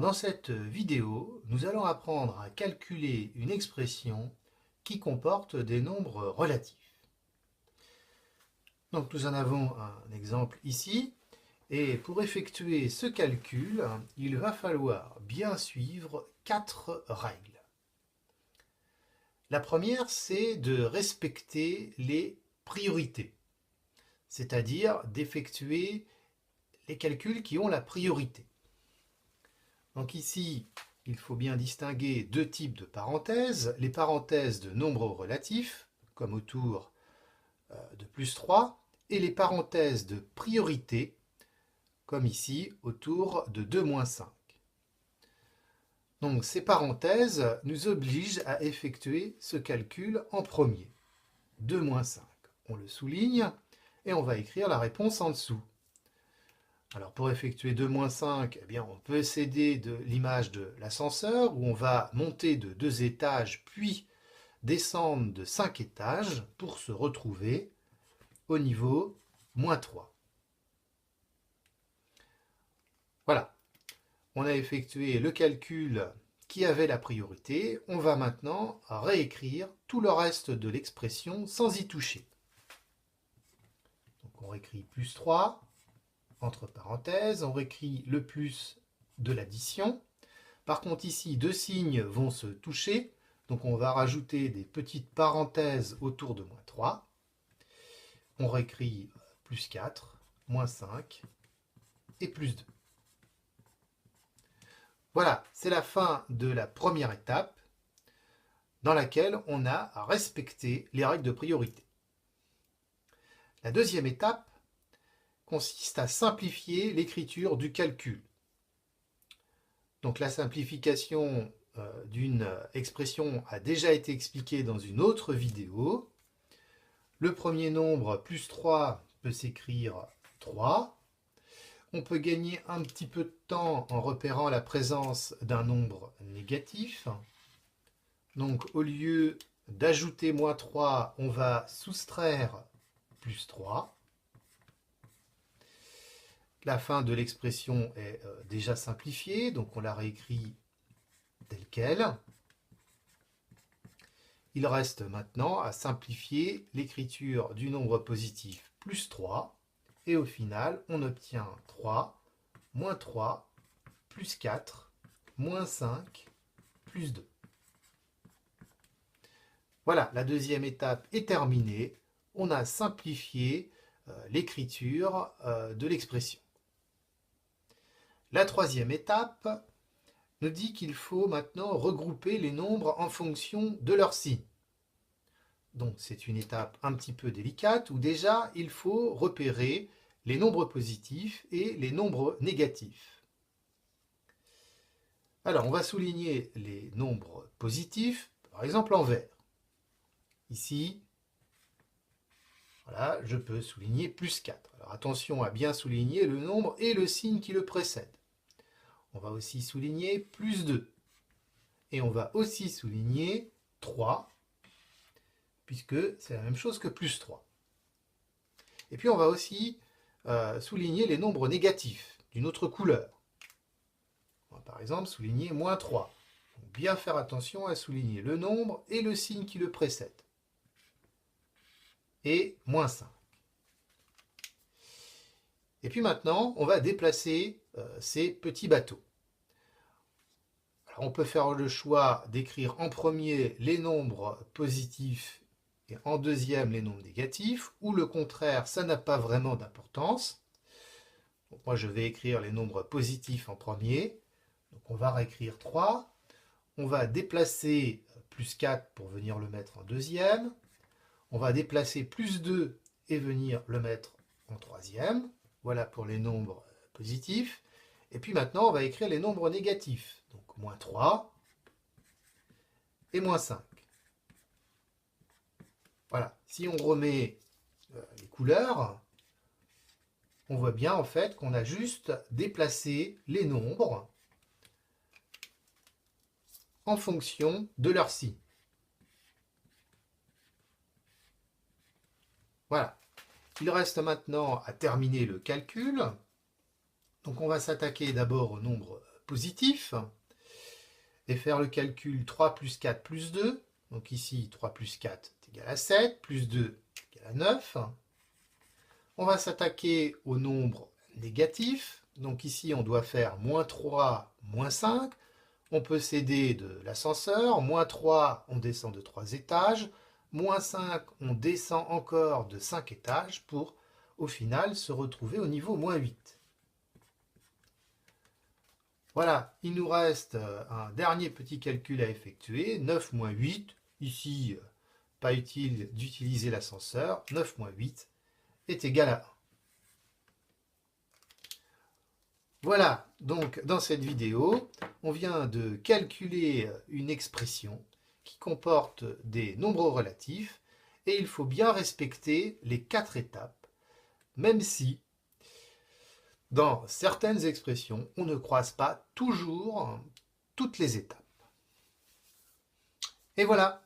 Alors dans cette vidéo, nous allons apprendre à calculer une expression qui comporte des nombres relatifs. Donc nous en avons un exemple ici, et pour effectuer ce calcul, il va falloir bien suivre 4 règles. La première, c'est de respecter les priorités, c'est-à-dire d'effectuer les calculs qui ont la priorité. Donc ici, il faut bien distinguer deux types de parenthèses. Les parenthèses de nombres relatifs, comme autour de plus 3, et les parenthèses de priorité, comme ici, autour de 2 moins 5. Donc ces parenthèses nous obligent à effectuer ce calcul en premier. 2 moins 5. On le souligne et on va écrire la réponse en dessous. Alors pour effectuer 2 moins 5, eh bien on peut s'aider de l'image de l'ascenseur où on va monter de 2 étages puis descendre de 5 étages pour se retrouver au niveau moins 3. Voilà, on a effectué le calcul qui avait la priorité. On va maintenant réécrire tout le reste de l'expression sans y toucher. Donc on réécrit plus 3. Entre parenthèses, on réécrit le plus de l'addition. Par contre ici, deux signes vont se toucher, donc on va rajouter des petites parenthèses autour de moins 3. On réécrit plus 4, moins 5 et plus 2. Voilà, c'est la fin de la première étape dans laquelle on a respecté les règles de priorité. La deuxième étape consiste à simplifier l'écriture du calcul. Donc la simplification d'une expression a déjà été expliquée dans une autre vidéo. Le premier nombre, plus 3, peut s'écrire 3. On peut gagner un petit peu de temps en repérant la présence d'un nombre négatif. Donc au lieu d'ajouter moins 3, on va soustraire plus 3. La fin de l'expression est déjà simplifiée, donc on la réécrit telle quelle. Il reste maintenant à simplifier l'écriture du nombre positif plus 3, et au final, on obtient 3, moins 3, plus 4, moins 5, plus 2. Voilà, la deuxième étape est terminée. On a simplifié l'écriture de l'expression. La troisième étape nous dit qu'il faut maintenant regrouper les nombres en fonction de leur signe. Donc c'est une étape un petit peu délicate où déjà il faut repérer les nombres positifs et les nombres négatifs. Alors on va souligner les nombres positifs, par exemple en vert. Ici, voilà, je peux souligner plus 4. Alors attention à bien souligner le nombre et le signe qui le précède. On va aussi souligner plus 2. Et on va aussi souligner 3, puisque c'est la même chose que plus 3. Et puis on va aussi souligner les nombres négatifs d'une autre couleur. On va par exemple souligner moins 3. Donc bien faire attention à souligner le nombre et le signe qui le précède. Et moins 5. Et puis maintenant, on va déplacer ces petits bateaux. Alors, on peut faire le choix d'écrire en premier les nombres positifs et en deuxième les nombres négatifs, ou le contraire, ça n'a pas vraiment d'importance. Donc moi, je vais écrire les nombres positifs en premier. Donc on va réécrire 3. On va déplacer plus 4 pour venir le mettre en deuxième. On va déplacer plus 2 et venir le mettre en troisième. Voilà pour les nombres positifs. Et puis maintenant, on va écrire les nombres négatifs. Donc moins 3 et moins 5. Voilà. Si on remet les couleurs, on voit bien en fait qu'on a juste déplacé les nombres en fonction de leur signe. Voilà. Il reste maintenant à terminer le calcul. Donc on va s'attaquer d'abord au nombre positif et faire le calcul 3 plus 4 plus 2. Donc ici, 3 plus 4 est égal à 7, plus 2 est égal à 9. On va s'attaquer au nombre négatif. Donc ici, on doit faire moins 3, moins 5. On peut s'aider de l'ascenseur. Moins 3, on descend de 3 étages. Moins 5, on descend encore de 5 étages pour, au final, se retrouver au niveau moins 8. Voilà, il nous reste un dernier petit calcul à effectuer. 9 moins 8. Ici, pas utile d'utiliser l'ascenseur. 9 moins 8 est égal à 1. Voilà, donc dans cette vidéo, on vient de calculer une expression qui comporte des nombres relatifs et il faut bien respecter les 4 étapes, même si dans certaines expressions, on ne croise pas toujours toutes les étapes. Et voilà.